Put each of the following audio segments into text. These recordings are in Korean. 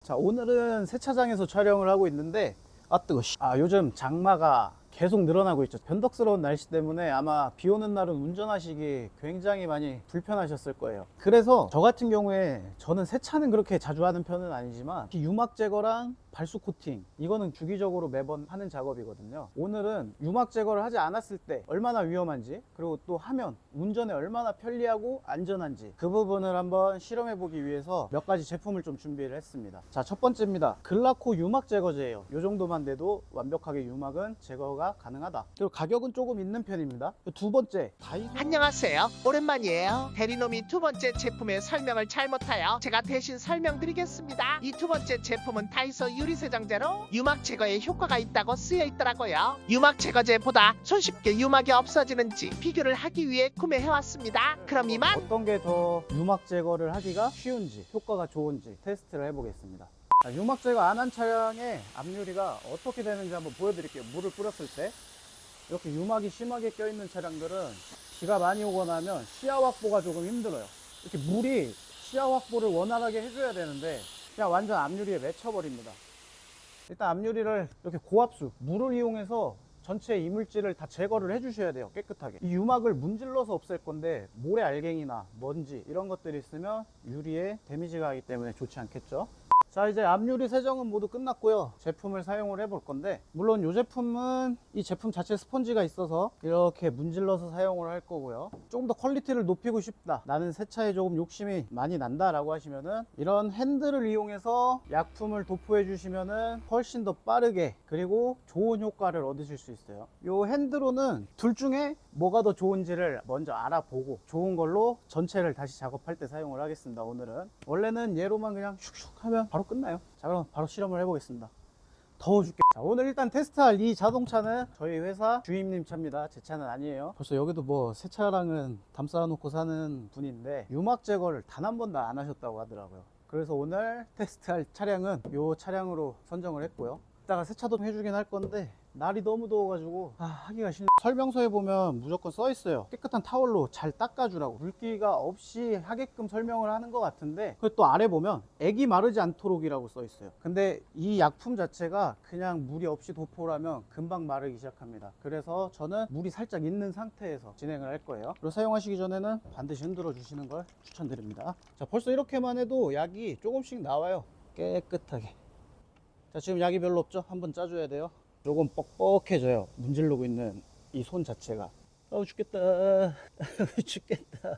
자, 오늘은 세차장에서 촬영을 하고 있는데 뜨거. 요즘 장마가 계속 늘어나고 있죠. 변덕스러운 날씨 때문에 아마 비 오는 날은 운전하시기 굉장히 많이 불편하셨을 거예요. 그래서 저 같은 경우에 저는 세차는 그렇게 자주 하는 편은 아니지만 유막 제거랑 발수 코팅, 이거는 주기적으로 매번 하는 작업이거든요. 오늘은 유막 제거를 하지 않았을 때 얼마나 위험한지, 그리고 또 하면 운전에 얼마나 편리하고 안전한지, 그 부분을 한번 실험해 보기 위해서 몇 가지 제품을 좀 준비를 했습니다. 자, 첫 번째입니다. 글라코 유막 제거제예요. 이 정도만 돼도 완벽하게 유막은 제거가 가능하다. 그리고 가격은 조금 있는 편입니다. 두 번째, 다이소. 안녕하세요. 오랜만이에요. 대리놈이 두 번째 제품의 설명을 잘 못해요. 제가 대신 설명드리겠습니다. 이 두 번째 제품은 다이소 유리세정제로 유막 제거에 효과가 있다고 쓰여 있더라고요. 유막 제거제보다 손쉽게 유막이 없어지는지 비교를 하기 위해 구매해왔습니다. 그럼 이만. 어떤 게 더 유막 제거를 하기가 쉬운지, 효과가 좋은지 테스트를 해보겠습니다. 유막 제거 안 한 차량의 앞유리가 어떻게 되는지 한번 보여드릴게요. 물을 뿌렸을 때 이렇게 유막이 심하게 껴있는 차량들은 비가 많이 오거나 하면 시야 확보가 조금 힘들어요. 이렇게 물이 시야 확보를 원활하게 해줘야 되는데 그냥 완전 앞유리에 맺혀버립니다. 일단 앞유리를 이렇게 고압수 물을 이용해서 전체 이물질을 다 제거를 해주셔야 돼요. 깨끗하게. 이 유막을 문질러서 없앨 건데 모래 알갱이나 먼지 이런 것들이 있으면 유리에 데미지가 가기 때문에 좋지 않겠죠. 자, 이제 앞유리 세정은 모두 끝났고요. 제품을 사용을 해볼 건데, 물론 이 제품은 이 제품 자체 스펀지가 있어서 이렇게 문질러서 사용을 할 거고요. 조금 더 퀄리티를 높이고 싶다, 나는 세차에 조금 욕심이 많이 난다 라고 하시면은 이런 핸들을 이용해서 약품을 도포해 주시면은 훨씬 더 빠르게 그리고 좋은 효과를 얻으실 수 있어요. 이 핸드로는 둘 중에 뭐가 더 좋은지를 먼저 알아보고 좋은 걸로 전체를 다시 작업할 때 사용을 하겠습니다. 오늘은 원래는 얘로만 그냥 슉슉 하면 바로 끝나요. 자, 그럼 바로 실험을 해보겠습니다. 더워 죽겠. 자, 오늘 일단 테스트할 이 자동차는 저희 회사 주임님 차입니다. 제 차는 아니에요. 벌써 여기도 뭐 새 차량은 담쌓아 놓고 사는 분인데 유막 제거를 단 한 번도 안 하셨다고 하더라고요. 그래서 오늘 테스트할 차량은 이 차량으로 선정을 했고요. 이따가 세차도 해주긴 할 건데 날이 너무 더워가지고 하기가 싫네. 설명서에 보면 무조건 써 있어요. 깨끗한 타월로 잘 닦아주라고, 물기가 없이 하게끔 설명을 하는 것 같은데, 그 또 아래 보면 액이 마르지 않도록이라고 써 있어요. 근데 이 약품 자체가 그냥 물이 없이 도포를 하면 금방 마르기 시작합니다. 그래서 저는 물이 살짝 있는 상태에서 진행을 할 거예요. 그리고 사용하시기 전에는 반드시 흔들어 주시는 걸 추천드립니다. 자, 벌써 이렇게만 해도 약이 조금씩 나와요. 깨끗하게. 자, 지금 약이 별로 없죠? 한번 짜줘야 돼요. 조금 뻑뻑해져요. 문지르고 있는 이 손 자체가. 죽겠다. 죽겠다.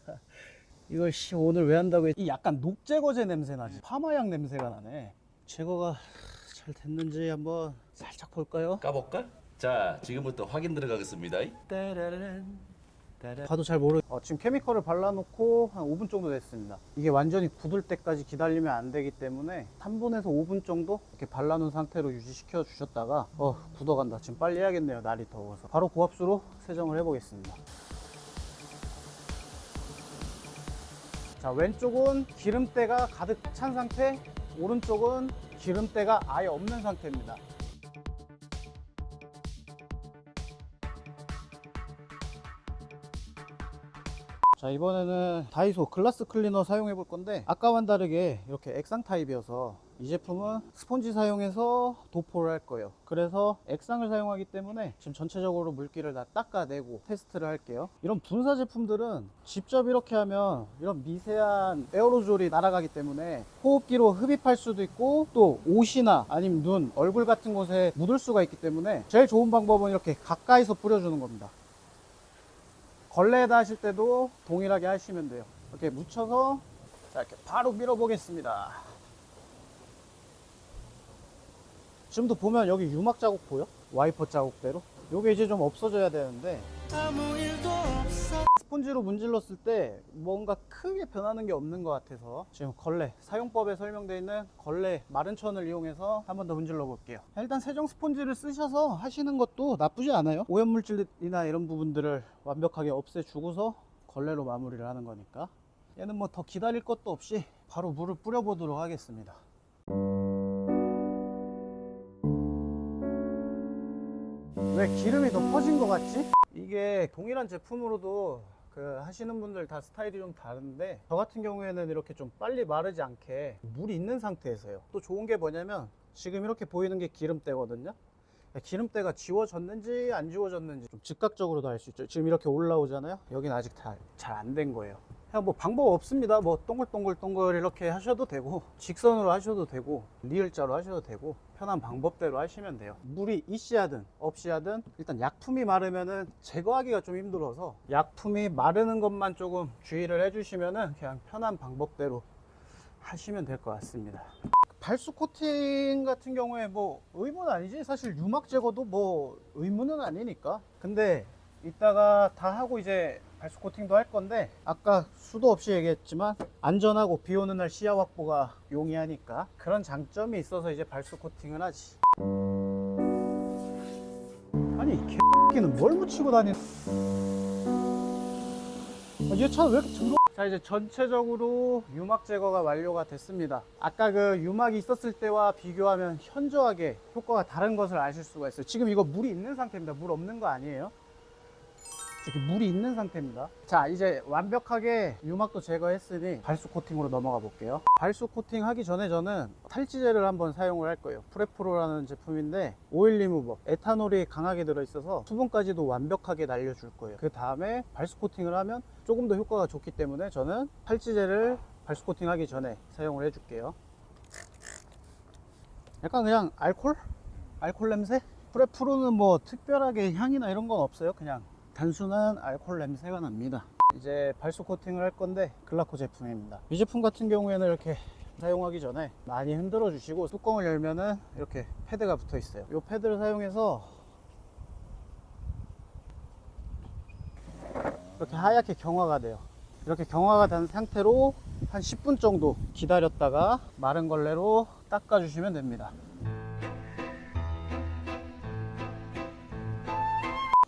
이걸 오늘 왜 한다고 이 약간 녹제거제 냄새 나지? 파마약 냄새가 나네. 제거가 잘 됐는지 한번 살짝 볼까요? 까볼까? 자, 지금부터 확인 들어가겠습니다. 따라란. 봐도 잘 모르. 지금 케미컬을 발라놓고 한 5분 정도 됐습니다. 이게 완전히 굳을 때까지 기다리면 안 되기 때문에 3분에서 5분 정도 이렇게 발라놓은 상태로 유지시켜 주셨다가 굳어간다. 지금 빨리 해야겠네요. 날이 더워서. 바로 고압수로 세정을 해보겠습니다. 자, 왼쪽은 기름때가 가득 찬 상태, 오른쪽은 기름때가 아예 없는 상태입니다. 자, 이번에는 다이소 글라스 클리너 사용해 볼 건데, 아까와는 다르게 이렇게 액상 타입이어서 이 제품은 스펀지 사용해서 도포를 할 거예요. 그래서 액상을 사용하기 때문에 지금 전체적으로 물기를 다 닦아내고 테스트를 할게요. 이런 분사 제품들은 직접 이렇게 하면 이런 미세한 에어로졸이 날아가기 때문에 호흡기로 흡입할 수도 있고, 또 옷이나 아니면 눈, 얼굴 같은 곳에 묻을 수가 있기 때문에 제일 좋은 방법은 이렇게 가까이서 뿌려주는 겁니다. 걸레에다 하실 때도 동일하게 하시면 돼요. 이렇게 묻혀서 자, 이렇게 바로 밀어 보겠습니다. 지금도 보면 여기 유막 자국 보여? 와이퍼 자국대로. 요게 이제 좀 없어져야 되는데, 아무 일도 없어. 스펀지로 문질렀을 때 뭔가 크게 변하는 게 없는 것 같아서 지금 걸레, 사용법에 설명되어 있는 걸레 마른 천을 이용해서 한 번 더 문질러 볼게요. 일단 세정 스펀지를 쓰셔서 하시는 것도 나쁘지 않아요. 오염물질이나 이런 부분들을 완벽하게 없애주고서 걸레로 마무리를 하는 거니까. 얘는 뭐 더 기다릴 것도 없이 바로 물을 뿌려 보도록 하겠습니다. 왜 기름이 더 퍼진 것 같지? 이게 동일한 제품으로도 그 하시는 분들 다 스타일이 좀 다른데 저 같은 경우에는 이렇게 좀 빨리 마르지 않게 물이 있는 상태에서요. 또 좋은 게 뭐냐면 지금 이렇게 보이는 게 기름때거든요. 기름때가 지워졌는지 안 지워졌는지 좀 즉각적으로도 알 수 있죠. 지금 이렇게 올라오잖아요. 여긴 아직 잘 안 된 거예요. 그냥 뭐 방법 없습니다. 뭐 동글동글 이렇게 하셔도 되고 직선으로 하셔도 되고 리을자로 하셔도 되고 편한 방법대로 하시면 돼요. 물이 있이 하든 없이 하든 일단 약품이 마르면은 제거하기가 좀 힘들어서 약품이 마르는 것만 조금 주의를 해주시면은 그냥 편한 방법대로 하시면 될 것 같습니다. 발수 코팅 같은 경우에 뭐 의무는 아니지, 사실 유막 제거도 뭐 의무는 아니니까. 근데 이따가 다 하고 이제 발수 코팅도 할 건데 아까 수도 없이 얘기했지만 안전하고 비 오는 날 시야 확보가 용이하니까 그런 장점이 있어서 이제 발수 코팅을 하지. 아니 이 개X는 뭘 묻히고 다니는. 얘 차 왜 이렇게 더러워. 자, 이제 전체적으로 유막 제거가 완료가 됐습니다. 아까 그 유막이 있었을 때와 비교하면 현저하게 효과가 다른 것을 아실 수가 있어요. 지금 이거 물이 있는 상태입니다. 물 없는 거 아니에요. 이렇게 물이 있는 상태입니다. 자, 이제 완벽하게 유막도 제거했으니 발수 코팅으로 넘어가 볼게요. 발수 코팅 하기 전에 저는 탈지제를 한번 사용을 할 거예요. 프레프로라는 제품인데 오일 리무버, 에탄올이 강하게 들어있어서 수분까지도 완벽하게 날려줄 거예요. 그 다음에 발수 코팅을 하면 조금 더 효과가 좋기 때문에 저는 탈지제를 발수 코팅 하기 전에 사용을 해줄게요. 약간 그냥 알콜 냄새? 프레프로는 뭐 특별하게 향이나 이런 건 없어요. 그냥 단순한 알코올 냄새가 납니다. 이제 발수 코팅을 할 건데 글라코 제품입니다. 이 제품 같은 경우에는 이렇게 사용하기 전에 많이 흔들어 주시고 뚜껑을 열면은 이렇게 패드가 붙어 있어요. 이 패드를 사용해서 이렇게 하얗게 경화가 돼요. 이렇게 경화가 된 상태로 한 10분 정도 기다렸다가 마른 걸레로 닦아 주시면 됩니다.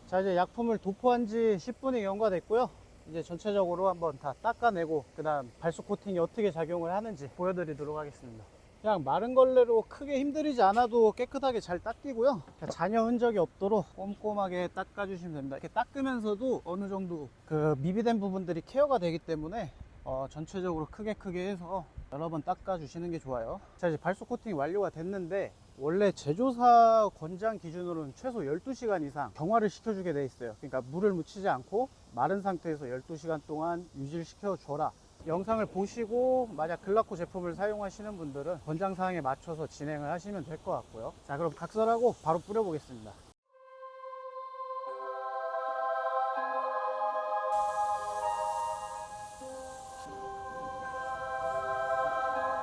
자, 이제 약품을 도포한 지 10분이 경과됐고요. 이제 전체적으로 한번 다 닦아내고 그 다음 발수 코팅이 어떻게 작용을 하는지 보여드리도록 하겠습니다. 그냥 마른 걸레로 크게 힘들이지 않아도 깨끗하게 잘 닦이고요. 잔여 흔적이 없도록 꼼꼼하게 닦아주시면 됩니다. 이렇게 닦으면서도 어느 정도 그 미비된 부분들이 케어가 되기 때문에 전체적으로 크게 해서 여러 번 닦아주시는 게 좋아요. 자, 이제 발수 코팅이 완료가 됐는데 원래 제조사 권장 기준으로는 최소 12시간 이상 경화를 시켜주게 돼 있어요. 그러니까 물을 묻히지 않고 마른 상태에서 12시간 동안 유지를 시켜줘라. 영상을 보시고 만약 글라코 제품을 사용하시는 분들은 권장사항에 맞춰서 진행을 하시면 될 것 같고요. 자, 그럼 각설하고 바로 뿌려보겠습니다.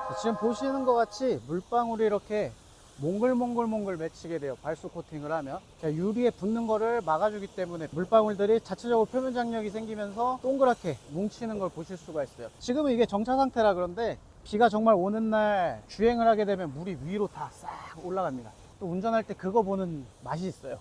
자, 지금 보시는 것 같이 물방울이 이렇게 몽글몽글 맺히게 돼요. 발수 코팅을 하면 유리에 붙는 거를 막아주기 때문에 물방울들이 자체적으로 표면 장력이 생기면서 동그랗게 뭉치는 걸 보실 수가 있어요. 지금은 이게 정차 상태라 그런데 비가 정말 오는 날 주행을 하게 되면 물이 위로 다 싹 올라갑니다. 또 운전할 때 그거 보는 맛이 있어요.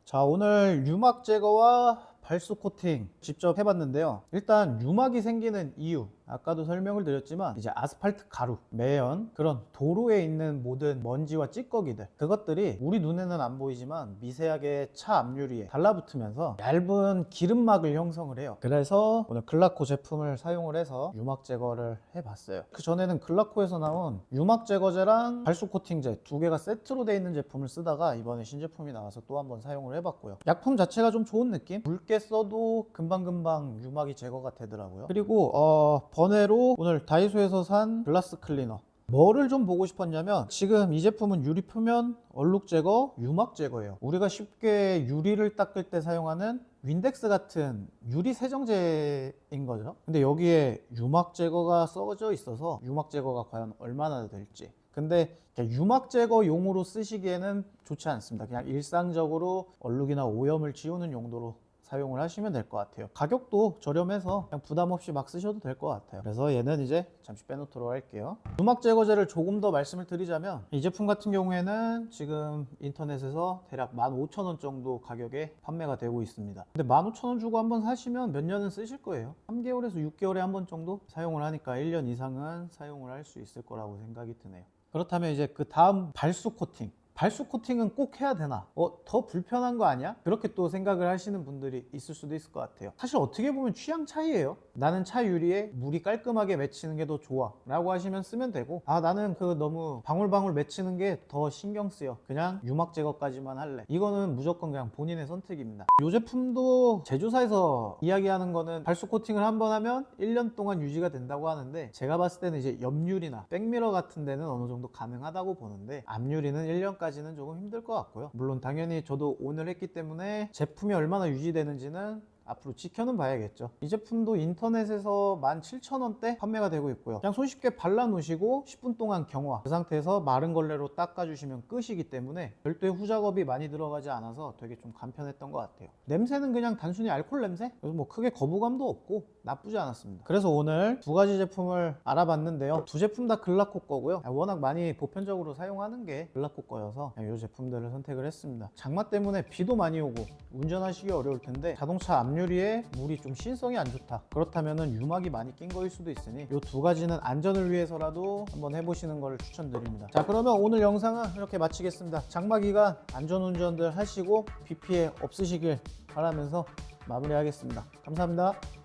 자, 오늘 유막 제거와 발수 코팅 직접 해봤는데요. 일단 유막이 생기는 이유 아까도 설명을 드렸지만 이제 아스팔트 가루, 매연, 그런 도로에 있는 모든 먼지와 찌꺼기들 그것들이 우리 눈에는 안 보이지만 미세하게 차 앞유리에 달라붙으면서 얇은 기름막을 형성을 해요. 그래서 오늘 글라코 제품을 사용을 해서 유막 제거를 해봤어요. 그 전에는 글라코에서 나온 유막 제거제랑 발수 코팅제 두 개가 세트로 되어 있는 제품을 쓰다가 이번에 신제품이 나와서 또 한번 사용을 해봤고요. 약품 자체가 좀 좋은 느낌? 묽게 써도 금방금방 유막이 제거가 되더라고요. 그리고 번외로 오늘 다이소에서 산 글라스 클리너, 뭐를 좀 보고 싶었냐면 지금 이 제품은 유리 표면 얼룩 제거, 유막 제거예요. 우리가 쉽게 유리를 닦을 때 사용하는 윈덱스 같은 유리 세정제인 거죠. 근데 여기에 유막 제거가 써져 있어서 유막 제거가 과연 얼마나 될지. 근데 유막 제거용으로 쓰시기에는 좋지 않습니다. 그냥 일상적으로 얼룩이나 오염을 지우는 용도로 사용을 하시면 될 것 같아요. 가격도 저렴해서 그냥 부담 없이 막 쓰셔도 될 것 같아요. 그래서 얘는 이제 잠시 빼놓도록 할게요. 유막 제거제를 조금 더 말씀을 드리자면 이 제품 같은 경우에는 지금 인터넷에서 대략 15,000원 정도 가격에 판매가 되고 있습니다. 근데 15,000원 주고 한번 사시면 몇 년은 쓰실 거예요. 3개월에서 6개월에 한 번 정도 사용을 하니까 1년 이상은 사용을 할 수 있을 거라고 생각이 드네요. 그렇다면 이제 그 다음 발수 코팅. 발수 코팅은 꼭 해야 되나? 더 불편한 거 아니야? 그렇게 또 생각을 하시는 분들이 있을 수도 있을 것 같아요. 사실 어떻게 보면 취향 차이예요. 나는 차 유리에 물이 깔끔하게 맺히는 게 더 좋아 라고 하시면 쓰면 되고, 나는 그 너무 방울방울 맺히는 게 더 신경 쓰여, 그냥 유막 제거까지만 할래, 이거는 무조건 그냥 본인의 선택입니다. 이 제품도 제조사에서 이야기하는 거는 발수 코팅을 한번 하면 1년 동안 유지가 된다고 하는데, 제가 봤을 때는 이제 옆유리나 백미러 같은 데는 어느 정도 가능하다고 보는데, 앞유리는 1년까지는 조금 힘들 것 같고요. 물론 당연히 저도 오늘 했기 때문에 제품이 얼마나 유지되는지는 앞으로 지켜는 봐야겠죠. 이 제품도 인터넷에서 17,000원대 판매가 되고 있고요. 그냥 손쉽게 발라 놓으시고 10분 동안 경화, 그 상태에서 마른 걸레로 닦아주시면 끝이기 때문에 별도의 후작업이 많이 들어가지 않아서 되게 좀 간편했던 것 같아요. 냄새는 그냥 단순히 알코올 냄새? 그래서 뭐 크게 거부감도 없고 나쁘지 않았습니다. 그래서 오늘 두 가지 제품을 알아봤는데요. 두 제품 다 글라코 거고요. 워낙 많이 보편적으로 사용하는 게 글라코 거여서 이 제품들을 선택을 했습니다. 장마 때문에 비도 많이 오고 운전하시기 어려울 텐데, 자동차 앞유리에 물이 좀 신성이 안 좋다, 그렇다면 유막이 많이 낀 거일 수도 있으니 이 두 가지는 안전을 위해서라도 한번 해보시는 걸 추천드립니다. 자, 그러면 오늘 영상은 이렇게 마치겠습니다. 장마 기간 안전운전들 하시고 비 피해 없으시길 바라면서 마무리하겠습니다. 감사합니다.